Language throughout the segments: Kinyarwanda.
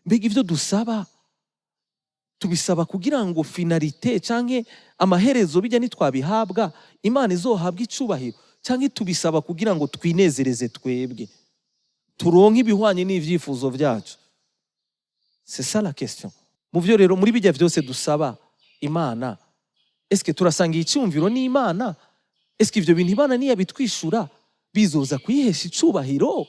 mbega ivyo dusaba tubisaba kugira ngo finalite canke amaherezo bijya nitwabihabwa Imana izohabwa icubahiro, canke tubisaba kugira ngo twinezereze twebwe turonke ibihwanye n'ivyifuzo vyacu? C'est ça la question. Mu vyo rero muri bijya vyose dusaba Imana, eske turasangiye icumviro n'Imana? Eske ivyo bintu Imana niyabitwishura bizoza kuyihesha icubahiro?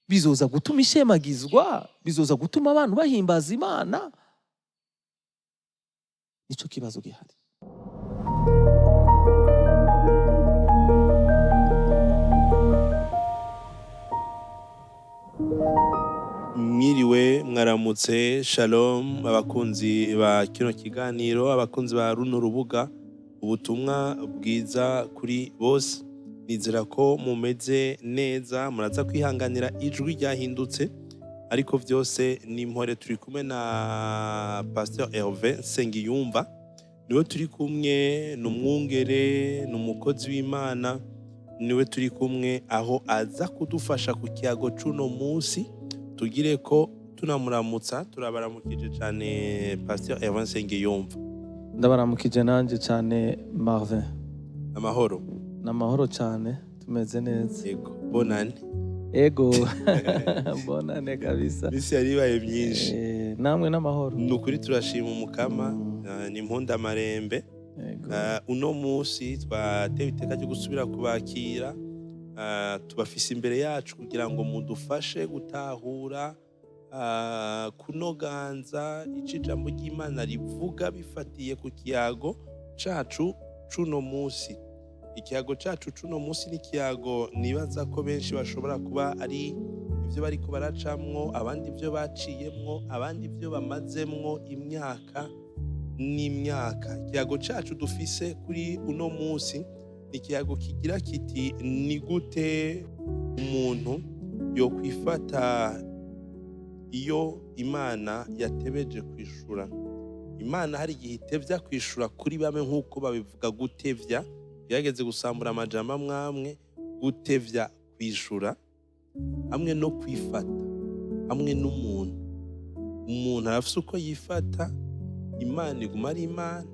Bizoza gutuma ishemagizwa? Bizoza gutuma abantu bahimbaza Imana? Nico kibazo gihari. Mwiriwe, mwaramutse, shalom abakunzi ba kino kiganiro, abakunzi ba runo rubuga ubutumwa bwiza kuri bose. Nizera ko mumeze neza, muraza kwihanganira ijwi ryahindutse, ariko vyose ni mpore. Turi kumwe na Pst H.Nsengiyumva, niwe turi kumwe, n'umwungere, n'umukozi w'Imana, niwe turi kumwe aho aza kudufasha ku kiyago c'uno musi. Tugire ko tunamuramutsa, turabaramukije cyane Pst H.Nsengiyumva. Ndabaramukije nanje cyane Marvin. Amahoro. Namahoro cyane, tumeze neza. Yego, bonane. Ego. Bonane kabisa. Bisi yaribaye byinshi. Namwe n'amahoro. Nukuri turashima umukama, ni impunda marembe. Uno musi twatewe iteka ryo gusubira kubakira. Tubafise imbere yacu kugira ngo mudufashe gutahura kunoganza ijambo ry'Imana rivuga bifatiye ku kiyago cacu cuno musi. Ikiyago cacu cuno musi ni kiyago nibaza ko benshi bashobora kuba ari ivyo bariko baracamwo, abandi ivyo baciyemwo, abandi ivyo bamazemwo imyaka n'imyaka. Ikiyago cacu dufise kuri uno musi ikiyago kigira kiti ni gute umuntu yokwifata iyo Imana yatebeje kwishura. Imana hari igihe itevya kwishura kuri bamwe nk'uko babivuga gutevya, yageze gusambura amajambo amwe, gutevya kwishura hamwe no kwifata hamwe n'umuntu. Umuntu arafise uko yifata, Imana iguma ari Imana,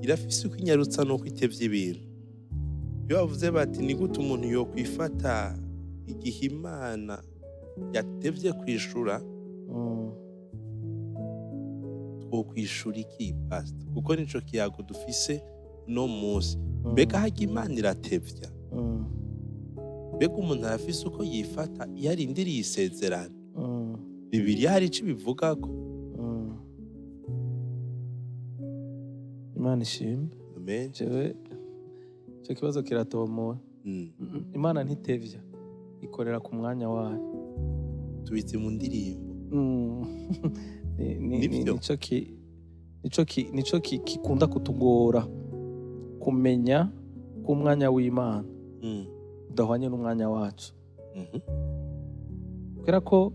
irafise uko inyarutsa no kwitevya ibintu. Iyo bavuze bati ni gute umuntu yokwifata igihe Imana yatevye kwishura, twokwishura iki Pst? Kuko nico kiyago dufise no musi. Mbega hajya Imana iratevya? Mbega umuntu arafise uko yifata iyo arindiriye isezerano? Bibiliya hari ico bivugako? Imana ishimwe. Amen. Jewe icyo kibazo kiratomoye. Imana ntitevya, ikorera ku mwanya wayo. Tubitse mu ndirimbo. Nico kikunda kutugora kumenya ko umwanya w'Imana udahwanye n'umwanya wacu. Kubera ko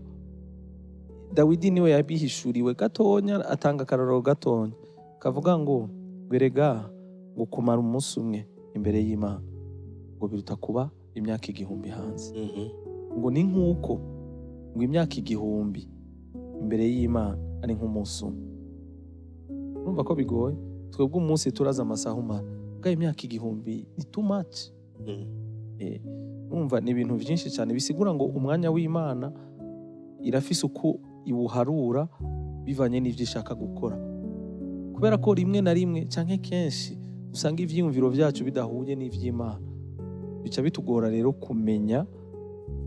Dawidi niwe yabihishuriwe gatonya, atanga akarorero gatonya kavuga ngo berega ngo kumara umusi umwe imbere y'Imana ngo biruta kuba imyaka igihumbi hanze. Ngo ni nk'uko ngo imyaka igihumbi imbere y'Imana ari nk'umusi umwe. Urumva ko bigoye? Twebwe umunsi turaza amasaha umara, bwa imyaka igihumbi ni too much. Urumva ni ibintu byinshi cyane bisigura ngo umwanya w'Imana irafise uko iwuharura bivanye n'ivyo ishaka gukora. Kubera ko rimwe na rimwe canke kenshi usanga ivyiyumviro vyacu bidahuye n'ivy'Imana, bica bitugora rero kumenya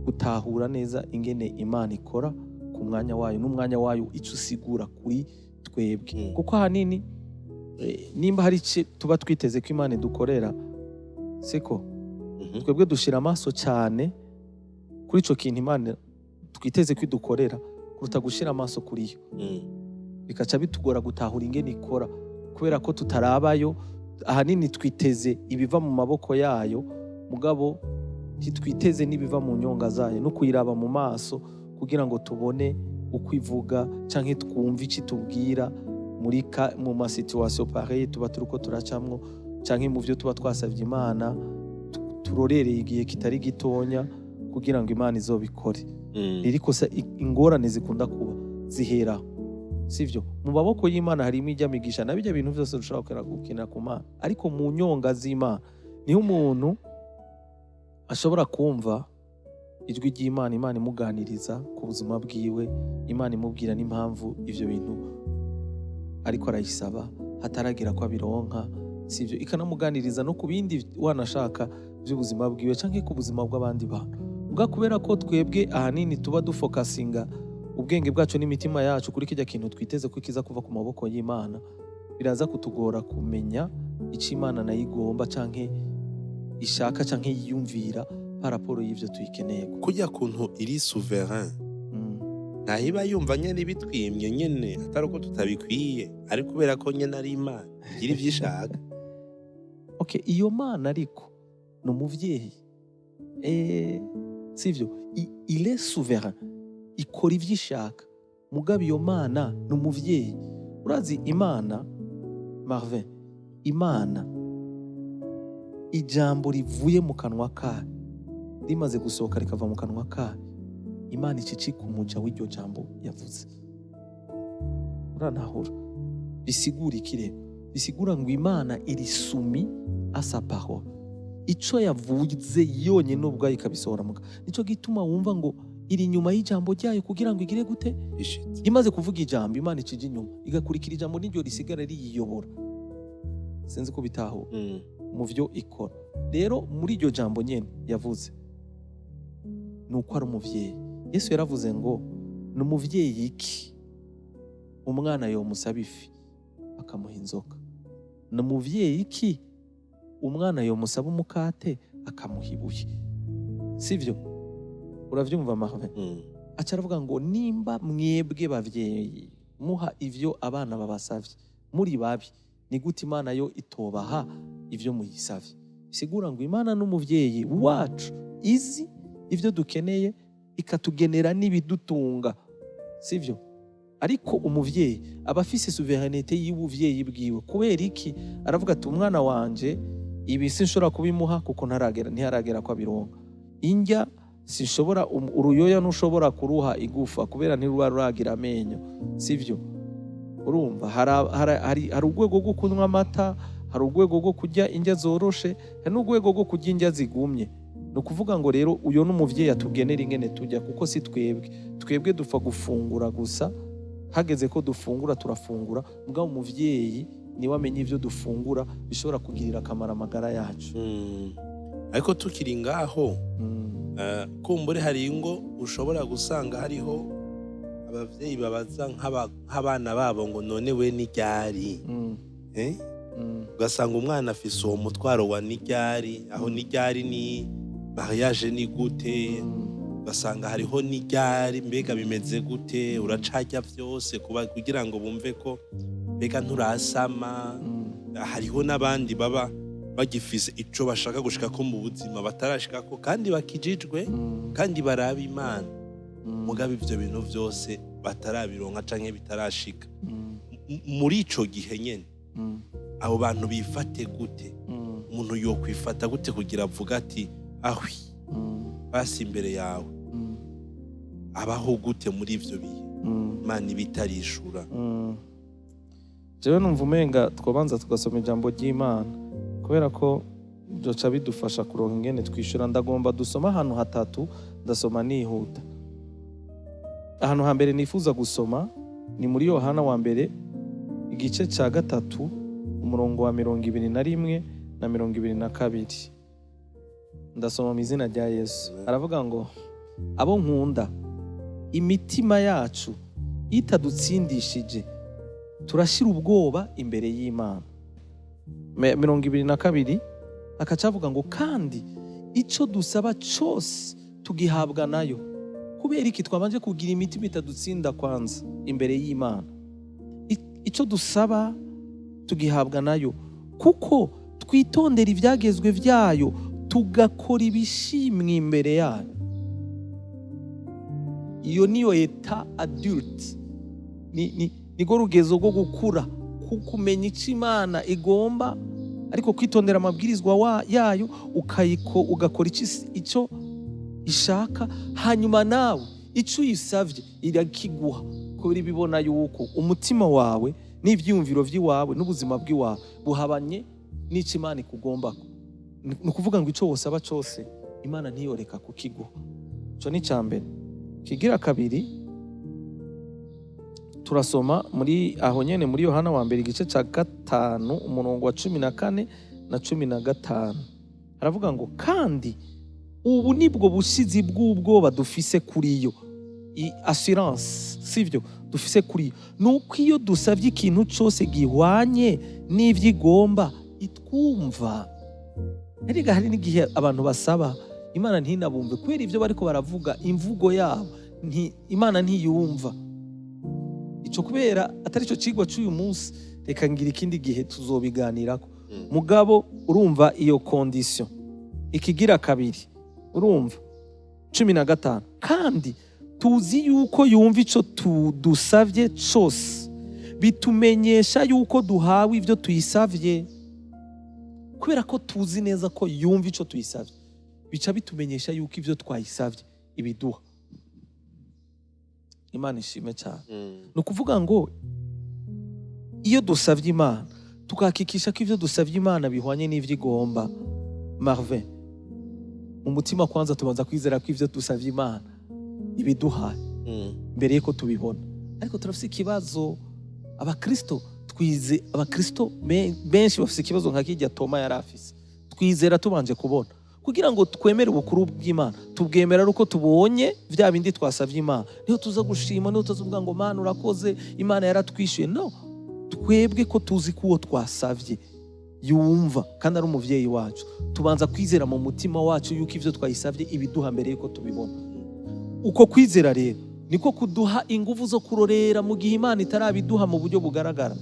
gutahura neza ingene Imana ikora ku mwanya wayo, n'umwanya wayo ico usigura kuri twebwe. Kuko ahanini nimba hari tuba twiteze ko Imana idukorera, siko twebwe dushira amaso cyane kuri ico kintu Imana twiteze ko idukorera kuruta gushira amaso kuri yo. Bikaca bitugora gutahura ingene ikora, kubera ko tutarabayo. Ahanini twiteze ibiva mu maboko yayo, mugabo ntitwiteze n'ibiva mu nyonga zayo, no kuyiraba mu maso kugira ngo tubone uko ivuga canke twumve ico itubwira mu ma situation pareille tuba turiko turacamwo, canke mu vyo tuba twasavye Imana turorereye igihe kitari gitonya kugira ngo Imana izobikore. riri kosa ingorane zikunda kuba ziheraho, sivyo? Mu maboko y'Imana harimo ijyamigisha na bijya bintu byose dushobora gukina ku Mana, ariko mu nyonga z'Imana niho umuntu ashobora kumva ijwi ry'Imana, Imana imuganiriza ku buzima bwiwe, Imana imubwira n'impamvu ivyo bintu ariko arayisaba hataragira ko abironka, sivyo? Ikanamuganiriza no ku bindi wanashaka by'ubuzima bwiwe canke ku buzima bw'abandi bantu. Ubwa kubera ko twebwe ahanini tuba dufokasinga ubwenge bwacu n'imitima yacu kuri kijya kintu twiteze ko kiza kuva ku maboko y'Imana, biraza kutugora kumenya ico Imana nayo igomba canke ishaka canke yiyumvira paraporo y'ivyo tuyikeneye. Kujya kuntu iri souverain ntahiba yumva nyene ibitwimye nyene atari uko tutabikwiye, ariko kubera ko nyene ari Imana igira ivyo ishaka. Okay, iyo Mana ariko ni umuvyeyi, sivyo? Il est souverain, ikora ivyo ishaka, mugabo iyo Mana ni umuvyeyi. Urazi Imana, Marvin, Imana ijambo rivuye mu kanwa kayo rimaze gusohoka rikava mu kanwa kayo, Imana icicika umuja w'iryo jambo yavuze. Uranahura bisigura ikirego, bisigura ngo Imana iri sumi asa parole, ico yavuze yonye n'ubwo ikabisohora muka. Nico gituma wumva ngo iri nyuma y'ijambo ryayo kugira ngo igire gute ishitse. Imaze kuvuga ijambo, Imana icije inyuma igakurikira ijambo n'iryo risigara riyiyobora. Sinzi ko bitaho mu vyo ikora. Rero muri iryo jambo nyene yavuze nuko ari umuvyeyi. Yesu yaravuze ngo ni umuvyeyi iki umwana yomusaba ifi akamuha inzoka, ni umuvyeyi iki umwana yomusaba umukate akamuha ibuye, sivyo? Uravyumva Marvin? Aca aravuga ngo nimba mwebwe bavyeyi muha ivyo abana babasavye muri babi, ni gute Imana yo itobaha ivyo muyisavye? Sigura ngo Imana n'umuvyeyi wacu izi ivyo dukeneye ikatugenera n'ibidutunga, sivyo? Ariko umuvyeyi aba afise souveraineté y'ubuvyeyi bwiwe. Kubera iki? Aravuga ati umwana wanje ibi sinshobora kubimuha kuko ntiharagera ko abironka. Indya sinshobora, uruyoya ntushobora kuruha igufa kubera ntiruba ruragira amenyo, sivyo? Urumva hari urwego rwo kunywa amata, hari urwego rwo kurya indya zoroshe, hari n'urwego rwo kurya indya zigumye. Ni ukuvuga ngo rero uyo n'umuvyeyi atugenera ingene tujya, kuko si twebwe dupfa gufungura gusa, hageze ko dufungura turafungura, mugabo umuvyeyi niwe amenya ivyo dufungura bishobora kugirira akamaro amagara yacu. Ariko tukiri ngaho kumbure hari ingo ushobora gusanga hariho abavyeyi babaza nk'abana babo ngo none we ni ryari, ugasanga umwana afise uwo mutwaro wa ni ryari, aho ni ryari ni mariage ni gute, ugasanga hariho ni ryari, mbega bimeze gute, uracarya vyose kugira ngo bumve ko mbega nturasama. Hariho n'abandi baba bagifise ico bashaka gushika ko mu buzima batarashikako kandi bakijijwe kandi baraba Imana, mugabo ivyo bintu vyose batarabironka canke bitarashika. Muri ico gihe nyene abo bantu bifate gute? Umuntu yokwifata gute kugira avuga ati ahwi basi imbere yawe? Abaho gute muri ivyo bihe Imana ibitarishura? Jewe numva umenga twobanza tugasoma ijambo ry'Imana, kubera ko byoca bidufasha kuronka ingene twishura. Ndagomba dusoma ahantu hatatu, ndasoma nihuta. Ahantu hambere nifuza gusoma ni muri Yohana wa mbere igice ca 3 umurongo wa 21 na 22. Ndasoma mu izina rya Yesu. Aravuga ngo abo nkunda, imitima yacu itadutsindishije turashira ubwoba imbere y'Imana. 22 akacavuga ngo kandi ico dusaba cyose tugihabwa nayo. Kubera iki twabanje kugira imitima itadutsinda kwanza imbere y'Imana? Ico dusaba tugihabwa nayo kuko twitondera ivyagezwe vyayo tugakora ibishimwe imbere yayo. Iyo niyo eta adulte, nigo rugezo rwo gukura, kumenya icyo Imana igomba, ariko kwitondera amabwirizwa yayo ugakora icyo ishaka, hanyuma nawe ico uyisavye irakiguha kubera ibibona yuko umutima wawe n'ivyiyumviro vy'iwawe n'ubuzima bw'iwawe buhabanye n'ico Imana ikugombako. Ni ukuvuga ngo ico wosaba cose Imana ntiyoreka kukiguha. Ico ni icambere. Kigira kabiri, turasoma muri aho nyene muri Yohana wa mbere igice ca 5 umurongo wa 14 na 15. Haravuga ngo kandi ubu nibwo bushizi bw'ubwoba dufise kuri yo, assurance sivyo dufise kuri yo, nuko iyo dusavye ikintu cose gihwanye n'ivyo igomba itwumva. Erega hari n'igihe abantu basaba Imana ntinabumve kubera ivyo bariko baravuga imvugo yabo Imana ntiyumva. Ico kubera atari cyo cigwa c'uyu munsi, reka ngira ikindi gihe tuzobiganirako. Mugabo urumva iyo condition. Ikigira kabiri urumva 15 kandi tuzi yuko yumva ico tudusavye cose, bitumenyesha yuko duhawe ivyo tuyisavye. Kubera ko tuzi neza ko yumva ico tuyisavye, bica bitumenyesha yuko ivyo twayisavye ibiduha. Imana ishime cyane. Ni ukuvuga ngo iyo dusavye Imana tukahakikisha ko ivyo dusavye Imana bihwanye n'ivyo igomba, Marvin, mu mutima kwanza tubanza kwizera ko ivyo dusavye Imana ibiduhaye mbere yuko tubibona. Ariko turafise ikibazo, abakristo benshi bafise ikibazo nka kirya Toma yari afise. Twizera tubanje kubona. Kugira ngo twemere ubukuru bw'Imana, tubwemera uko tubonye vya bindi twasavye Imana. Niho tuza gushima, niho tuzavuga ngo Mana urakoze, Imana yaratwishuye. No, twebwe ko tuzi ko uwo twasavye yumva kandi ari umuvyeyi wacu, tubanza kwizera mu mutima wacu yuko ivyo twayisavye ibiduha mbere yuko tubibona. Uko kwizera rero niko kuduha inguvu zo kurorera mu gihe Imana itarabiduha mu buryo bugaragara.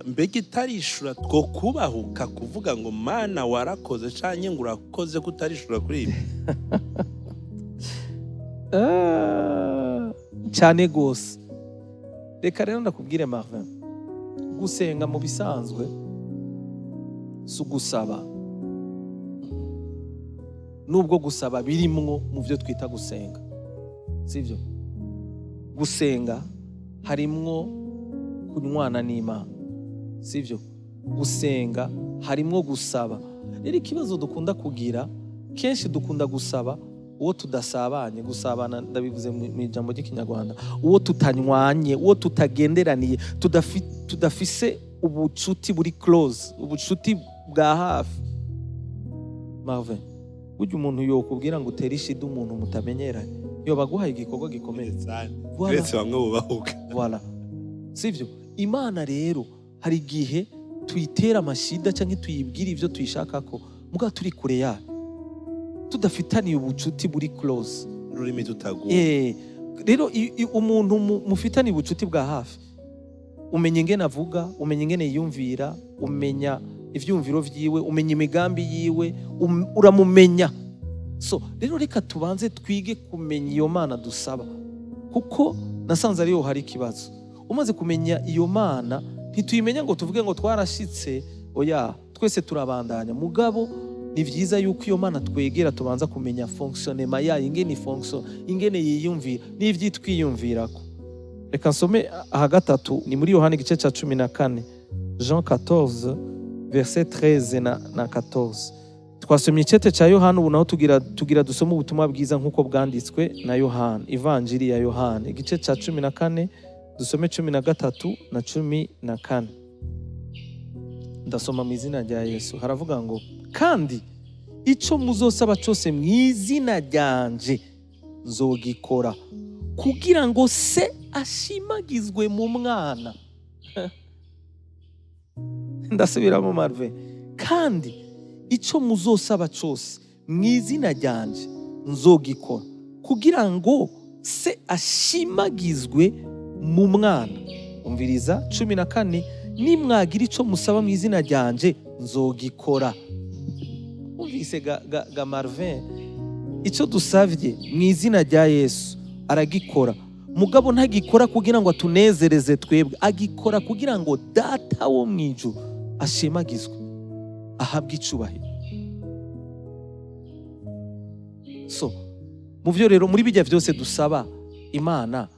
Mbega itarishura two kubahuka kuvuga ngo Mana warakoze canke ngo urakoze kutarishura kuri ibi? Cyane gose. Reka rero ndakubwire Marvin, gusenga mu bisanzwe si ugusaba, nubwo gusaba birimwo mu byo twita gusenga, sivyo? Gusenga harimwo kunywana n'Imana, sivyo? Gusenga harimwo gusaba. Rero ikibazo dukunda kugira kenshi, dukunda gusaba uwo tudasabanye. Gusabana ndabivuze mu ijambo ry'Ikinyarwanda, uwo tutanywanye, uwo tutagenderaniye, tudafise ubucuti buri close, ubucuti bwa hafi. Marvin, burya umuntu yokubwira ngo utere ishida umuntu mutamenyeranye, yoba aguhaye igikorwa gikomeye cyane. Uretse bamwe bubahuka. Voilà. Sivyo? Imana rero hari igihe tuyitera amashida cyangwa tuyibwira ivyo tuyishakako, muga turi kure yayo, tudafitaniye ubucuti buri close, ururimi tutaguye. Rero umuntu mufitaniye ubucuti bwa hafi, umenya ingene avuga, umenya ingene yiyumvira, umenya ivyumviro vyiwe, umenya imigambi yiwe, uramumenya. So rero reka tubanze twige kumenya iyo Mana dusaba, kuko nasanze ariyo hari ikibazo. Umaze kumenya iyo Mana, ntituyimenya ngo tuvuge ngo twarashitse, oya, twese turabandanya. Mugabo ni vyiza yuko iyo Mana twegera tubanza kumenya fonctionnement yayo, ingene fonction, ingene yiyumvira n'ivyitwiyumvirako. Reka nsome aha gatatu, ni muri Yohana igice ca 14, Jean 14 verset 13 na 14. Twasomye icete ca Yohana, ubu naho tugira dusoma ubutumwa bwiza nk'uko bwanditswe na Yohana, Evanjiri ya Yohana igice ca 14, dusome 13 na 14. Ndasoma mu izina rya Yesu. Haravuga ngo kandi ico muzosaba cose mu izina ryanje nzogikora, kugira ngo se ashimagizwe mu mwana. Ndasubiramo Marve, kandi ico muzosaba cose mu izina ryanje nzogikora, kugira ngo se ashimagizwe mu mwana. Umviriza 14, nimwagira ico musaba mu izina ryanje nzogikora. Umvise ga Marvin, ico dusavye mu izina rya Yesu aragikora. Mugabo ntagikora kugira ngo atunezereze twebwe, agikora kugira ngo Data wo mwijuru ashimagizwe, ahabwe icubahiro. So mu byo rero muri bijya byose dusaba Imana,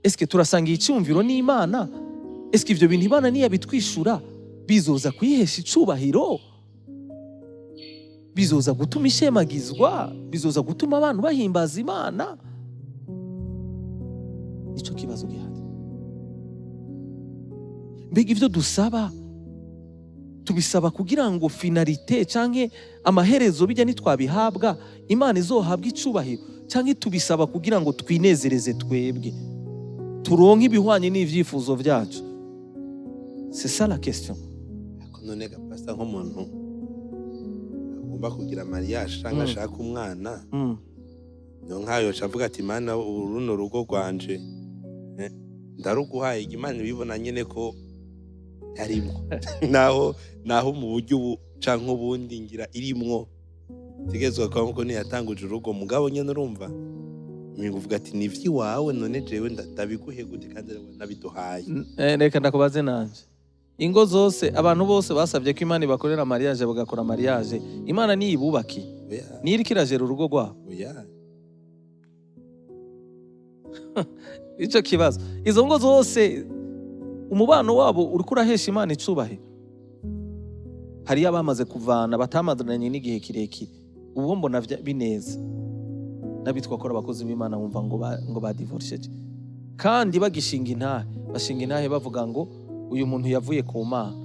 eske turasanga icyumviro ni Imana? Eske ibyo bintu Imana niya bitwishura bizoza kuyihesha icubahiro? Bizoza gutuma ishemagizwa? Bizoza gutuma abantu bahimbaza Imana? Nico kibazo gihari. Mbega ibyo dusaba tubisaba kugira ngo finalite canke amaherezo bijya nitwabihabwa Imana izohabwa icubahiro, canke tubisaba kugira ngo twinezereze twebwe turonke ibihwanye n'ivyifuzo vyacu? C'est ça la question. None gapasta nk'umuntu agomba kugira mariage cyangwa ashaka umwana, no nkayo cavuga ati Imana uruno rugo rwanje ndaruguhaye, Imana ibibona nyene ko yarimwo naho mu buryo canke ubundi ngira irimwo tegezwa ko ntiyatanguje urugo, mugabo nyene urumva uvuga ati ni ivy'iwawe, none jewe ndabiguhe gute kandi nabiduhaye? Reka ndakubaze nanje, ingo zose abantu bose basabye ko Imana ibakorera mariage bagakora mariage, Imana niyibubaki niriko irajera urugo rwabo? Ico kibazo, izo ngo zose umubano wabo uriko urahesha Imana icubahiro? Hariyo abamaze kuvana batamaduranye n'igihe kirekire, ubu mbona bineza n'abitwa ko abakozi b'Imana bumva ngo badivorceje, kandi bagishinga intahe, bashinga intahe bavuga ngo uyu muntu yavuye ku Mana,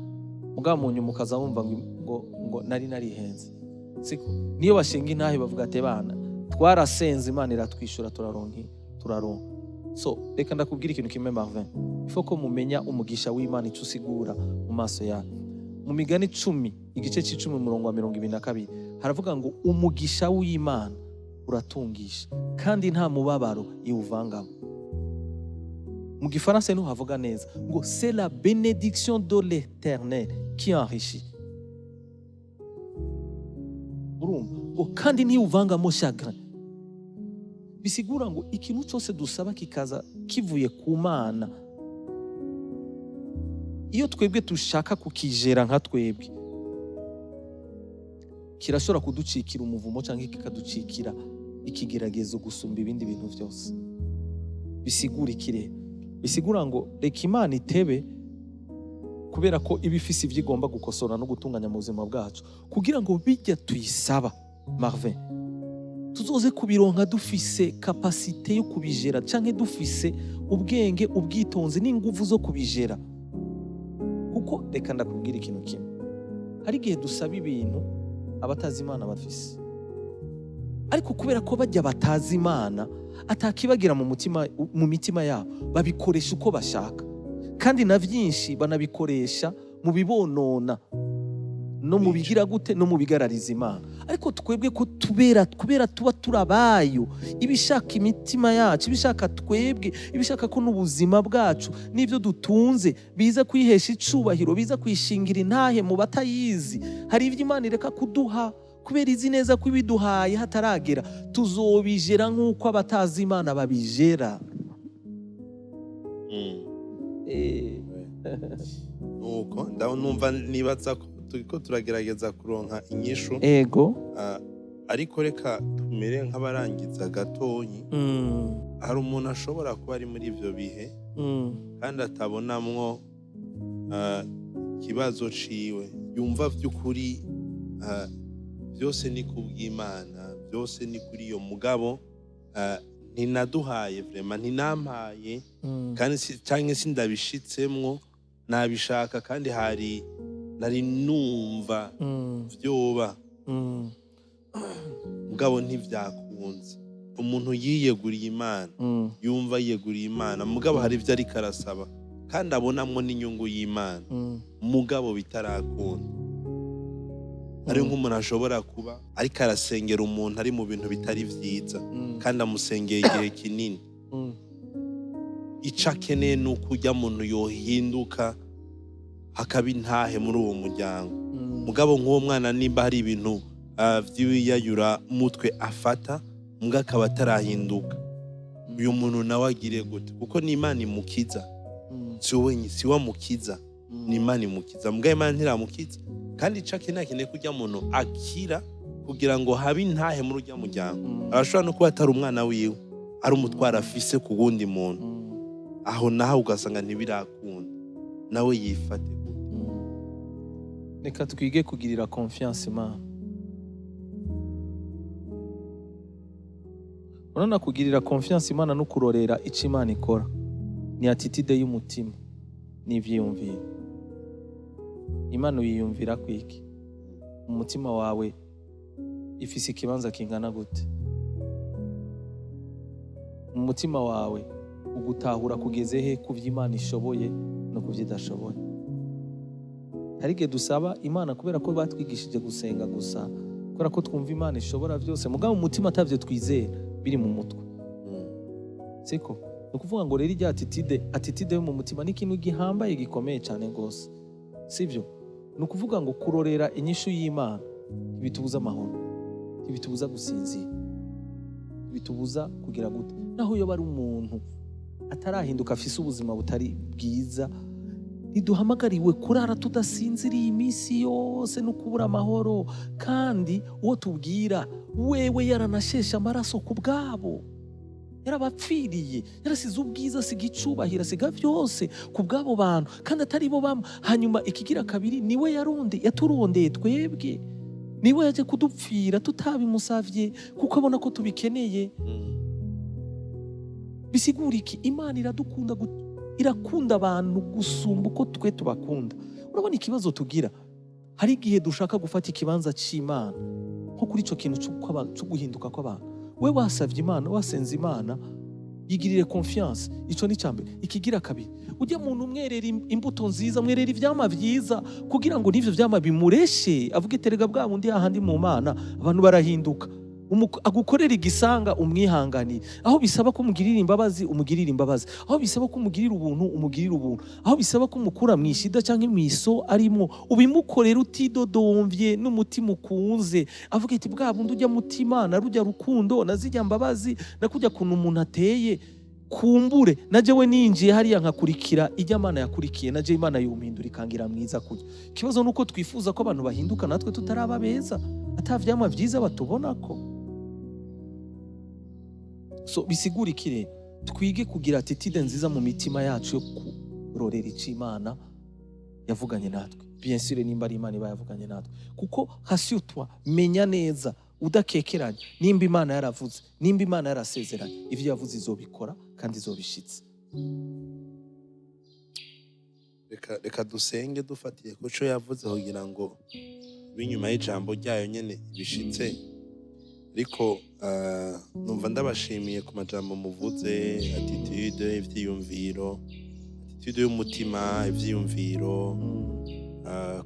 mugabo mu nyuma ukaza wumva ngo nari narihenze. Siko niyo bashinga intahe bavuga ati bana twarasenze Imana iratwishura turaronka. So reka ndakubwira ikintu kimwe Marvin, ifo ko mumenya umugisha w'Imana ico usigura mu maso yanyu. Mu Migani 10 igice c'10 umurongo wa 22 haravuga ngo umugisha w'Imana uratungisha kandi nta mubabaro iwuvangamo. Mu Gifaransa niho havuga neza ngo c'est la bénédiction de l'Éternel qui enrichit. Urumva ngo kandi ntiwuvangamo chagrin. Bisigura ngo ikintu cyose dusaba kikaza kivuye ku Mana, iyo twebwe dushaka kukijera nka twebwe, kirashobora kuducikira umuvumo cyangwa kikaducikira ikigeragezo gusumba ibindi bintu byose. Bisigura ikire, bisigura ngo reka Imana itebe, kubera ko iba ifise ivyo igomba gukosora no gutunganya mu buzima bwacu, kugira ngo bijya tuyisaba Marvin tuzoze kubironka dufise kapasite yo kubijera, canke dufise ubwenge, ubwitonzi n'inguvu zo kubijera. Kuko reka ndakubwira ikintu kimwe, hari igihe dusaba ibintu abatazi Imana bafise, ariko kubera ko bajya batazi Imana atakibagira mu mitima yabo, babikoresha uko bashaka, kandi na vyinshi banabikoresha mu bibonona no mu bigira gute no mu bigarariza Imana. Ariko twebwe ko kubera tuba turabayo, ibishaka imitima yacu, ibishaka twebwe, ibishaka ko n'ubuzima bwacu n'ivyo dutunze biza kwihesha icubahiro, biza kwishingira intahe mu batayizi, hari ivyo Imana ireka kuduha kubera izi neza ko ibiduhaye hataragera tuzobijera nk'uko abatazi Imana babijera. Nuko ndumva nibaza ko turagerageza kuronka inyishu. Ego. Ariko reka tumere nk'abarangiza gatonyi. Hari umuntu ashobora kuba ari muri ivyo bihe kandi atabonamwo ikibazo ciwe, yumva vy'ukuri byose ni kubw'Imana, byose ni kuri iyo mugabo ntinaduhaye vraiment, ntinampaye kandi canke sindabishitsemwo, nabishaka kandi nari numva vyoba mugabo ntivyakunze. Umuntu yiyeguriye Imana, yumva yiyeguriye Imana, mugabo hari ivyo ariko arasaba kandi abonamwo n'inyungu y'Imana, mugabo bitarakunda. Ari nk'umuntu ashobora kuba ariko arasengera umuntu ari mu bintu bitari vyiza kandi amusengeye igihe kinini, ico akeneye ni uko urya muntu yohinduka hakaba intahe muri uwo muryango. Mugabo nk'uwo mwana nimba hari ibintu vy'ibiyayura mutwe afata mbwa akaba atarahinduka, uyu muntu nawe agire gute? Kuko ni Imana imukiza, si we mukiza, ni Imana imukiza, mbwa Imana ntiramukiza. Kandi ico akeneye ko urya muntu akira kugira ngo habe intahe muri urya muryango. Arashobora no kuba atari umwana wiwe, ari umutwaro afise ku wundi muntu, aho naho ugasanga ntibirakunda, nawe yifate gute? Reka twige kugirira confiance Imana. Urabona kugirira confiance Imana no kurorera icyo Imana ikora ni attitude y'umutima n'ivyiyumviro. Imana uyiyumvira kwiki? Umutima wawe ifise ikibanza kingana gute? Umutima wawe ugutahura kugeze he ku vy'Imana ishoboye no ku vy'idashoboye? Harige dusaba Imana kubera ko batwigishije gusenga gusa, kubera ko twumva Imana ishobora byose, mugabo umutima atavyo twizera biri mu mutwe. Siko no kuvuga ngo rero irya attitude yo mu mutima ni ikintu gihambaye gikomeye cyane gose, sivyo? No kuvuga ngo kurorera inyishu y'Imana bitubuza amahoro, bitubuza gusinzira, bitubuza kugira gute. Naho yo bari umuntu atarahinduka afise ubuzima butari bwiza, ntiduhamagariwe kurara tudasinziriye imisi yose no kubura amahoro, kandi uwo tubwira wewe yaranasheshe amaraso ku bwabo, yarabapfiriye, yarasize ubwiza, asiga icubahiro, asiga vyose ku bw'abo bantu, kandi atari bo bamwe. Hanyuma ikigira kabiri, niwe yaturondeye twebwe, niwe yaje kudupfira tutabimusavye kuko abona ko tubikeneye. Bisigura iki? Imana irakunda abantu gusumba uko twe tubakunda. Urabona ikibazo tugira, hari igihe dushaka gufata ikibanza c'Imana nko kuri ico kintu cyo guhinduka kw'abantu. We wasavye Imana, wasenze Imana, yigirire confiance. Ico ni cyambere. Ikigira kabiri, ujye muntu umwerera imbuto nziza, mwerera ivyama vyiza, kugira ngo n'ivyo vyama bimureshe, avuge terega bwa bundi ahandi mu Mana abantu barahinduka. Agukorera igisanga umwihanganiye, aho bisaba ko umugirira imbabazi umugirira imbabazi, aho bisaba ko umugirira ubuntu umugirira ubuntu, aho bisaba ko umukura mwishida canke mwiso arimo ubimukorera utidodomvye n'umutima ukunze, avuga ati bwa bundi ujya mutima na rujya rukundo nazijya mbabazi nakujya kuntu umuntu ateye, kumbure naje we ninjiye hariya nkakurikira ijya Imana yakurikiye, naje Imana yumpindura ikangira mwiza kujya. Kibazo nuko twifuza ko abantu bahinduka natwe tutaraba beza, atavyama vyiza batubonako. So bisigura ikire, twige kugira attitude nziza mu mitima yacu yo kurorera icyo Imana yavuganye natwe. Bien sûr nimba ari Imana yavuganye natwe, kuko hasutwa menya neza udakekeranya, nimba Imana yaravuze, nimba Imana yarasezeranye, ivyo yavuze izobikora kandi izobishitse. Reka dusenge dufatiye ku cyo yavuze kugira ngo binyuma y'ijambo ryayo nyene bishitse. Ariko numva ndabashimiye ku majambo muvuze, attitude, ivyiyumviro, attitude y'umutima, ivyiyumviro,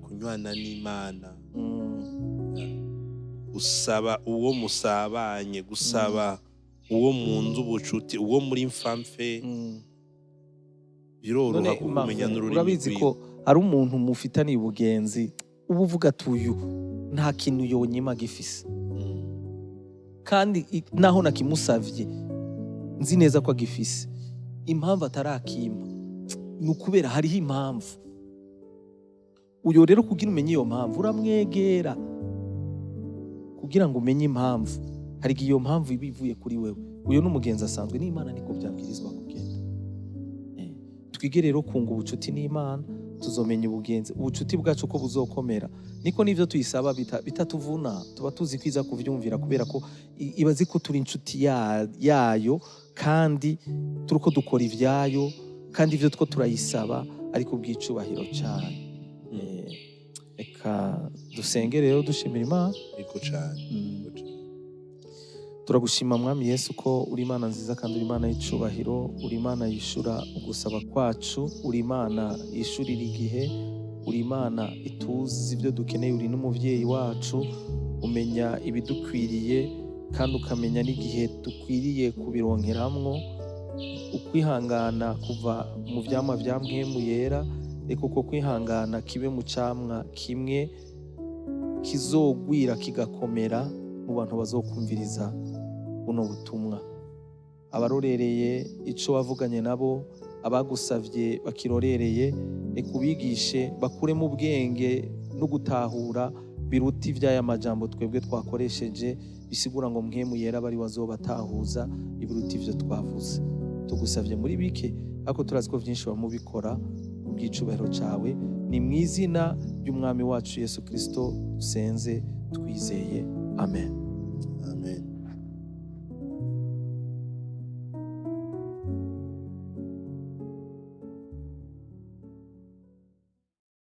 kunywana n'Imana, gusaba uwo musabanye, gusaba uwo munzu ubucuti, uwo muri mfamfe, biroroha kumenya n'ururimi. Urabizi ko ari umuntu mufitaniye ubugenzi ubu uvuga tuyu nta kintu yonyima gifise, kandi naho nakimusavye nzi neza ko agifise. Impamvu atarakimpa ni ukubera hariho impamvu. Uyo rero kugira umenye iyo mpamvu uramwegera kugira ngo umenye impamvu. Hari igihe iyo mpamvu iba ivuye kuri wewe. Uyo n'umugenzi asanzwe n'Imana, niko byabwirizwa kugenda. Twige rero kunga ubucuti n'Imana, tuzomenya ubucuti bwacu ko buzokomera. Niko nivyo tuyisaba bitatuvuna, tuba tuzi kwiza kuvyumvira, kubera ko ibazi ko turi inshuti yayo, kandi turuko dukora ivyayo, kandi ivyo two turayisaba ariko bw'icubahiro cyane. Eka dusenge rero dushimira Imana. Iko cyane. Turagushima Mwami Yesu ko uri Imana nziza kandi uri Imana y'icubahiro, uri Imana yishura ugusaba kwacu, uri Imana yishurira igihe, uri Imana ituzi ibyo dukeneye, uri n'umuvyeyi wacu, umenya ibidukwiriye kandi ukamenya n'igihe dukwiriye kubironkeramwo, ukwihangana kuva mu vyama vya mpwemu yera. Reka uko kwihangana kibe mu camwa kimwe kizogwira kigakomera mu bantu bazokumviriza buno butumwa. Abarorereye ico wavuganye nabo, abagusavye bakirorereye, reka ubigishe bakuremo ubwenge no gutahura biruta ivy'aya majambo twebwe twakoresheje, bisigura ngo mpwemu yera bari wazobatahuza ibiruta ivyo twavuze. Tugusavye muri bike, ariko turazi ko vyinshi bamubikora mu bw'icubahiro cawe. Ni mw'izina ry'umwami wacu Yesu Kristo dusenze twizeye, amen.